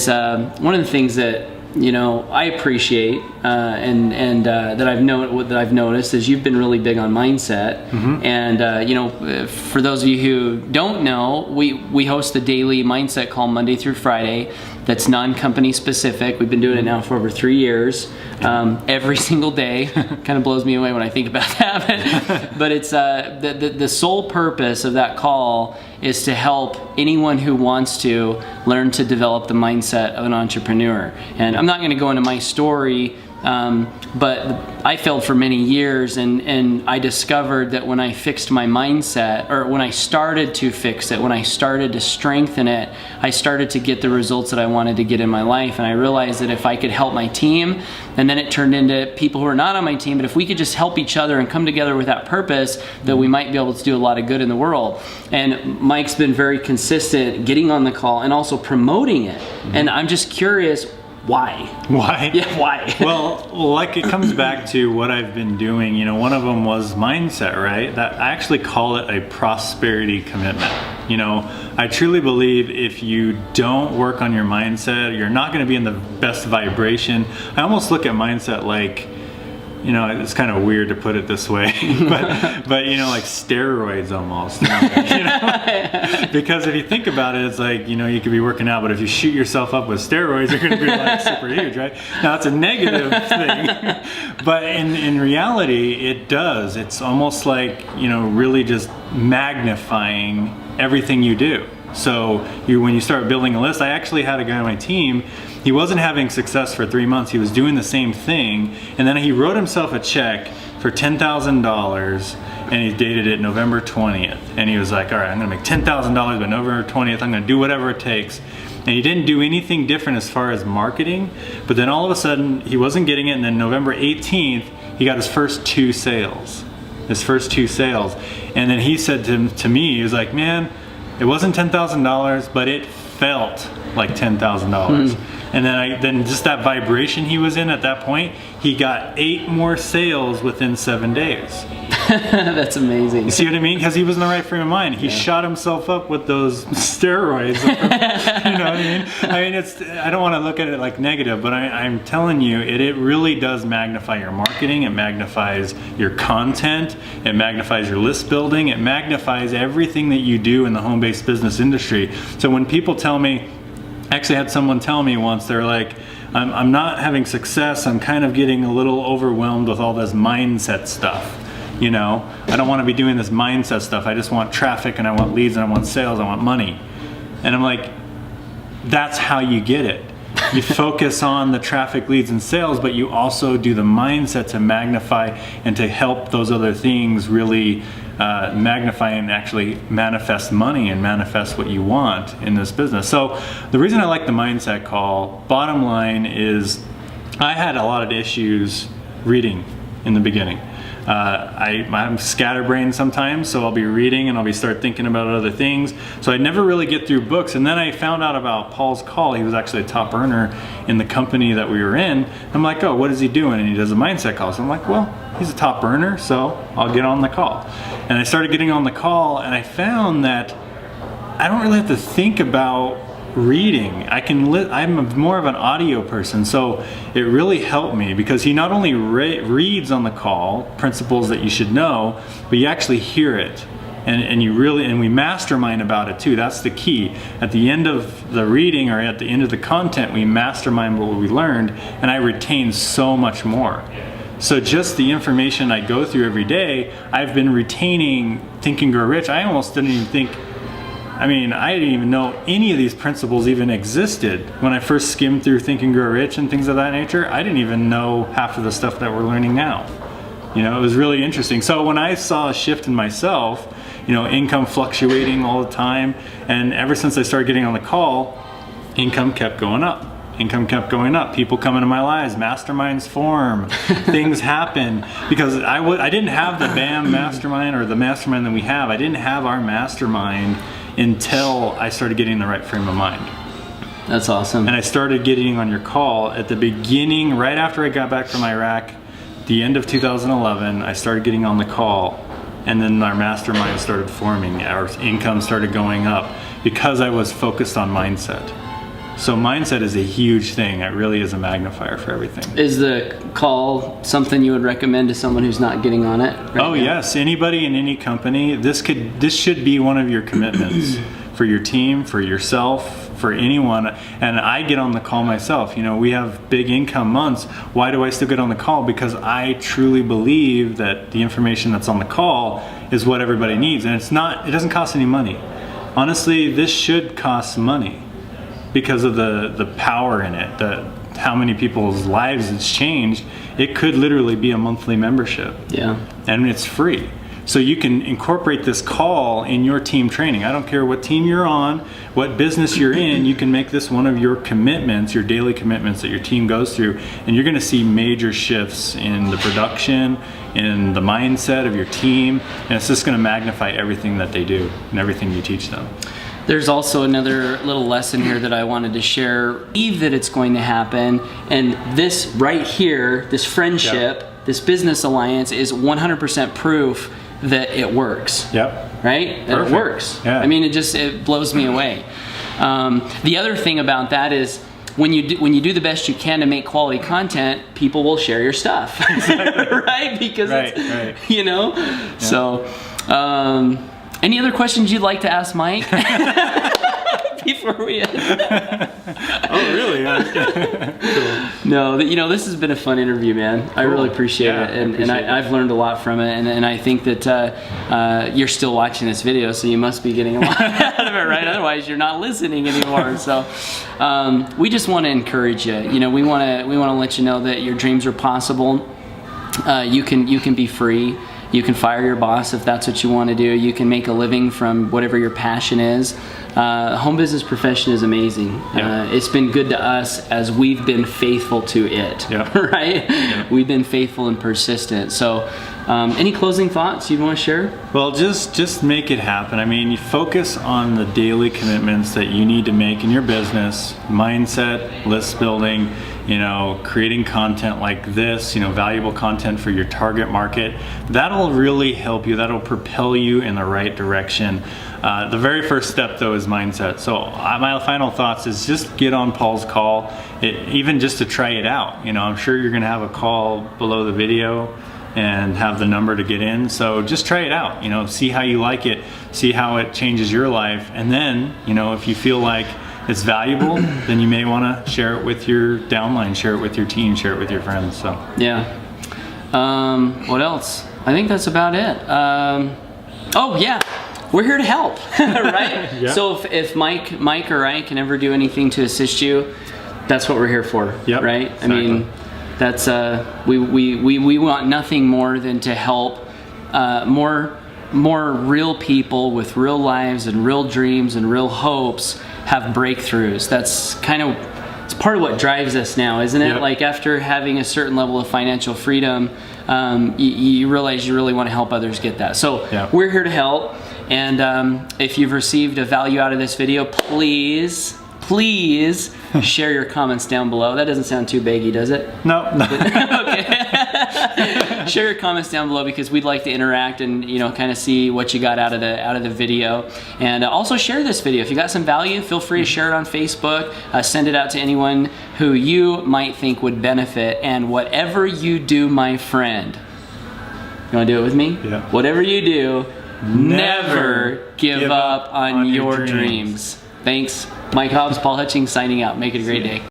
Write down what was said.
is one of the things that I appreciate and that I've noticed is you've been really big on mindset. Mm-hmm. And for those of you who don't know, we host a daily mindset call Monday through Friday. That's non-company specific. We've been doing it now for over 3 years, every single day. Kind of blows me away when I think about that. But it's the sole purpose of that call is to help anyone who wants to learn to develop the mindset of an entrepreneur. And I'm not going to go into my story, but I failed for many years, and I discovered that when I fixed my mindset, or when I started to fix it, when I started to strengthen it, I started to get the results that I wanted to get in my life. And I realized that if I could help my team, and then it turned into people who are not on my team, but if we could just help each other and come together with that purpose, that we might be able to do a lot of good in the world. And Mike's been very consistent getting on the call and also promoting it. And I'm just curious, why? Why? Yeah, why? Well, like it comes back to what I've been doing. One of them was mindset, right? That I actually call it a prosperity commitment. I truly believe if you don't work on your mindset, you're not going to be in the best vibration. I almost look at mindset like, it's kind of weird to put it this way, but like steroids almost. Because if you think about it, it's like, you could be working out, but if you shoot yourself up with steroids, you're going to be like super huge, right? Now it's a negative thing, but in reality, it does. It's almost like, really just magnifying everything you do. So when you start building a list, I actually had a guy on my team. He wasn't having success for 3 months. He was doing the same thing, and then he wrote himself a check for $10,000, and he dated it November 20th. And he was like, all right, I'm gonna make $10,000 by November 20th. I'm gonna do whatever it takes. And he didn't do anything different as far as marketing, but then all of a sudden he wasn't getting it, and then November 18th, he got his first 2 sales. And then he said to me, he was like, man, it wasn't $10,000, but it felt like $10,000. And then just that vibration he was in at that point, he got 8 more sales within 7 days. That's amazing. You see what I mean? Because he was in the right frame of mind. He shot himself up with those steroids. You know what I mean? I don't want to look at it like negative, but I'm telling you, it really does magnify your marketing. It magnifies your content. It magnifies your list building. It magnifies everything that you do in the home-based business industry. So when people tell me, I actually had someone tell me once, they're like, I'm not having success. I'm kind of getting a little overwhelmed with all this mindset stuff. I don't want to be doing this mindset stuff. I just want traffic, and I want leads, and I want sales, I want money. And I'm like, that's how you get it. You focus on the traffic, leads, and sales, but you also do the mindset to magnify and to help those other things really magnify and actually manifest money and manifest what you want in this business. So the reason I like the mindset call, bottom line, is I had a lot of issues reading in the beginning. I'm scatterbrained sometimes, so I'll be reading and I'll start thinking about other things. So I never really get through books. And then I found out about Paul's call. He was actually a top earner in the company that we were in. I'm like, oh, what is he doing? And he does a mindset call. So I'm like, well, he's a top earner, so I'll get on the call. And I started getting on the call, and I found that I don't really have to think about reading. I'm more of an audio person, so it really helped me because he not only reads on the call principles that you should know, but you actually hear it, and we mastermind about it too. That's the key. At the end of the reading, or at the end of the content, we mastermind what we learned, and I retain so much more. So just the information I go through every day, I've been retaining. Think and Grow Rich. I almost didn't even think, I didn't even know any of these principles even existed. When I first skimmed through Think and Grow Rich and things of that nature, I didn't even know half of the stuff that we're learning now. It was really interesting. So when I saw a shift in myself, income fluctuating all the time, and ever since I started getting on the call, income kept going up. People come into my lives, masterminds form, things happen. Because I didn't have the BAM mastermind, or the mastermind that we have. I didn't have our mastermind until I started getting in the right frame of mind. That's awesome. And I started getting on your call at the beginning, right after I got back from Iraq, the end of 2011, I started getting on the call, and then our mastermind started forming. Our income started going up because I was focused on mindset. So mindset is a huge thing. It really is a magnifier for everything. Is the call something you would recommend to someone who's not getting on it right now? Yes, anybody in any company, this should be one of your commitments for your team, for yourself, for anyone. And I get on the call myself. You know, we have big income months. Why do I still get on the call? Because I truly believe that the information that's on the call is what everybody needs, and it doesn't cost any money. Honestly, this should cost money because of the power in it, how many people's lives it's changed. It could literally be a monthly membership. Yeah. And it's free. So you can incorporate this call in your team training. I don't care what team you're on, what business you're in, you can make this one of your commitments, your daily commitments that your team goes through, and you're gonna see major shifts in the production, in the mindset of your team, and it's just gonna magnify everything that they do and everything you teach them. There's also another little lesson here that I wanted to share. Believe that it's going to happen, and this right here, this friendship, this business alliance is 100% proof that it works. Yep. Right? That it works. Yeah. I mean, it blows me away. The other thing about that is when you do the best you can to make quality content, people will share your stuff. Right? Because it's, you know? Yeah. So, any other questions you'd like to ask Mike? Before we end. Oh, really? Cool. No, you know, this has been a fun interview, man. I really appreciate it, and I've learned a lot from it, and I think that you're still watching this video, so you must be getting a lot out of it, right? Otherwise, you're not listening anymore. So, we just want to encourage you. You know, we want to let you know that your dreams are possible. You can be free. You can fire your boss if that's what you want to do. You can make a living from whatever your passion is. Home business profession is amazing. Yeah. It's been good to us as we've been faithful to it, right? Yeah. We've been faithful and persistent. So any closing thoughts you'd want to share? Well, just make it happen. I mean, you focus on the daily commitments that you need to make in your business, mindset, list building, you know, creating content like this, you know, valuable content for your target market. That'll really help you. That'll propel you in the right direction. The very first step, though, is mindset. So my final thoughts is just get on Paul's call, even just to try it out. You know, I'm sure you're going to have a call below the video and have the number to get in. So just try it out. You know, see how you like it, see how it changes your life, and then, you know, if you feel like it's valuable, then you may want to share it with your downline, share it with your team, share it with your friends. So yeah. What else? I think that's about it. Oh yeah, we're here to help, right? Yeah. So if Mike or I can ever do anything to assist you, that's what we're here for. Yep, right? Exactly. I mean, that's we want nothing more than to help more real people with real lives and real dreams and real hopes have breakthroughs. That's kind of, it's part of what drives us now, isn't it? Yep. Like after having a certain level of financial freedom, you realize you really want to help others get that. So we're here to help. And if you've received a value out of this video, please share your comments down below. That doesn't sound too baggy, does it? No. Okay. Share your comments down below because we'd like to interact and, you know, kind of see what you got out of the video. And also share this video. If you got some value, feel free to share it on Facebook. Send it out to anyone who you might think would benefit. And whatever you do, my friend, you want to do it with me? Yeah. Whatever you do, never give up on your dreams. Thanks. Mike Hobbs, Paul Hutchings signing out. Make it a great day.